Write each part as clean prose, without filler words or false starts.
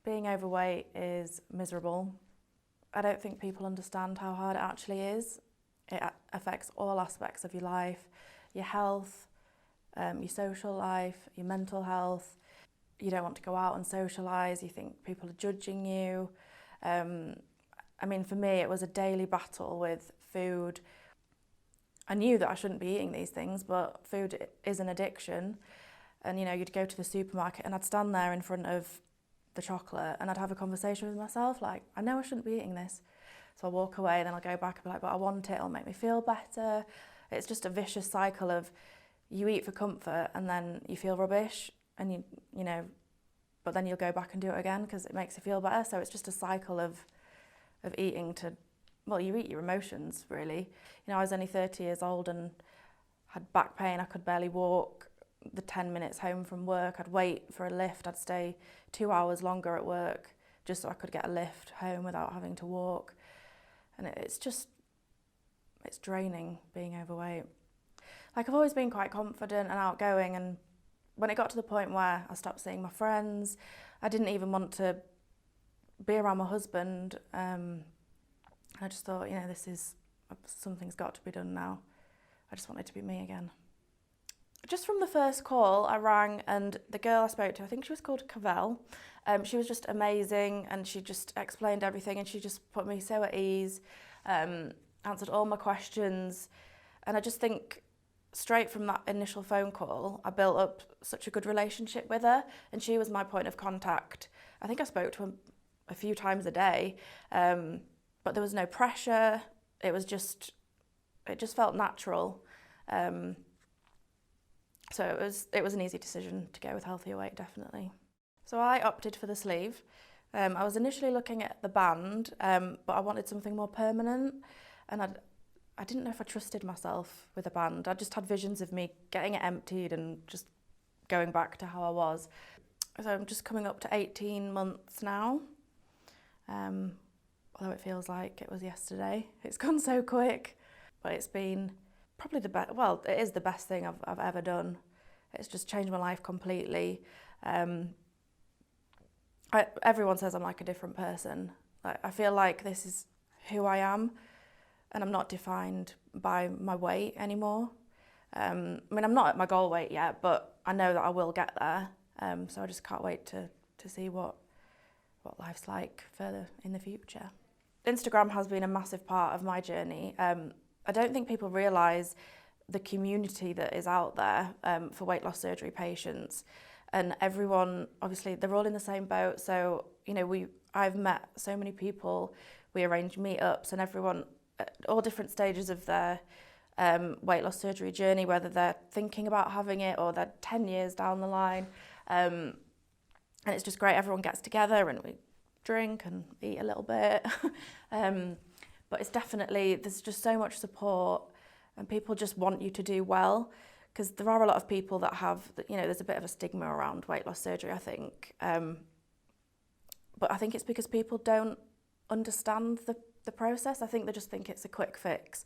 Being overweight is miserable. I don't think people understand how hard it actually is. It affects all aspects of your life, your health, your social life, your mental health. You don't want to go out and socialise, you think people are judging you. I mean, for me, it was a daily battle with food. I knew that I shouldn't be eating these things, but food is an addiction. And you know, you'd go to the supermarket and I'd stand there in front of the chocolate and I'd have a conversation with myself like, I know I shouldn't be eating this. So I'll walk away, then I'll go back and be like, but I want it, it'll make me feel better. It's just a vicious cycle of you eat for comfort and then you feel rubbish and you know, but then you'll go back and do it again because it makes you feel better. So it's just a cycle of eating to, well, you eat your emotions really. You know, I was only 30 years old and had back pain, I could barely walk. The 10 minutes home from work, I'd wait for a lift, I'd stay 2 hours longer at work just so I could get a lift home without having to walk. And it's draining being overweight. Like, I've always been quite confident and outgoing, and when it got to the point where I stopped seeing my friends, I didn't even want to be around my husband. I just thought, you know, something's got to be done now. I just wanted to be me again. Just from the first call, I rang and the girl I spoke to, I think she was called Cavell, she was just amazing and she just explained everything and she just put me so at ease, answered all my questions. And I just think straight from that initial phone call, I built up such a good relationship with her and she was my point of contact. I think I spoke to her a few times a day, but there was no pressure. It just felt natural. So it was an easy decision to go with healthier weight, definitely. So I opted for the sleeve. I was initially looking at the band, but I wanted something more permanent, and I didn't know if I trusted myself with a band. I just had visions of me getting it emptied and just going back to how I was. So I'm just coming up to 18 months now, although it feels like it was yesterday. It's gone so quick, but it's been probably the best. Well, it is the best thing I've ever done. It's just changed my life completely. Everyone says I'm like a different person. I feel like this is who I am, and I'm not defined by my weight anymore. I mean, I'm not at my goal weight yet, but I know that I will get there. So I just can't wait to see what life's like further in the future. Instagram has been a massive part of my journey. I don't think people realise the community that is out there for weight loss surgery patients, and everyone, obviously they're all in the same boat. So you know, I've met so many people, we arrange meetups, and everyone at all different stages of their weight loss surgery journey, whether they're thinking about having it or they're 10 years down the line, and it's just great. Everyone gets together and we drink and eat a little bit. But it's definitely, there's just so much support and people just want you to do well, because there are a lot of people that have, you know, there's a bit of a stigma around weight loss surgery, I think. But I think it's because people don't understand the process. I think they just think it's a quick fix,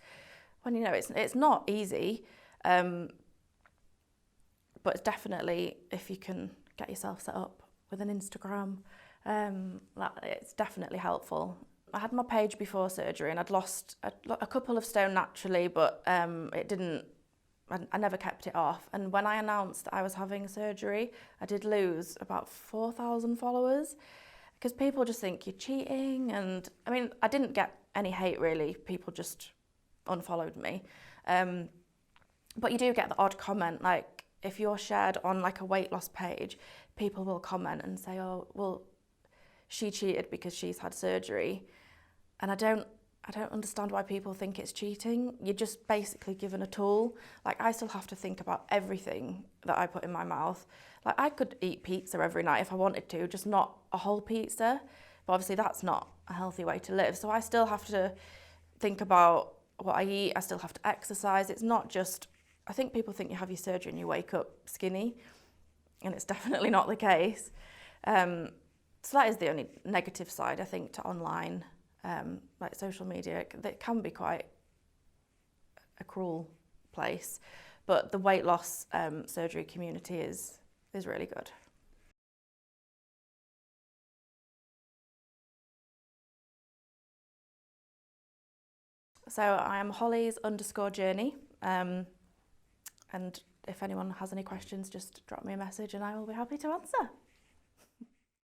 when you know it's not easy. But it's definitely, if you can get yourself set up with an Instagram, it's definitely helpful. I had my page before surgery and I'd lost a couple of stone naturally, but I never kept it off. And when I announced that I was having surgery, I did lose about 4,000 followers, because people just think you're cheating. And I mean, I didn't get any hate really, people just unfollowed me. But you do get the odd comment, like if you're shared on like a weight loss page, people will comment and say, oh, well, she cheated because she's had surgery. And I don't understand why people think it's cheating. You're just basically given a tool. Like, I still have to think about everything that I put in my mouth. Like, I could eat pizza every night if I wanted to, just not a whole pizza. But obviously that's not a healthy way to live. So I still have to think about what I eat. I still have to exercise. It's not just, I think people think you have your surgery and you wake up skinny, and it's definitely not the case. So that is the only negative side, I think, to online, like social media. It can be quite a cruel place, but the weight loss surgery community is really good. So I am Holly's_journey. And if anyone has any questions, just drop me a message and I will be happy to answer.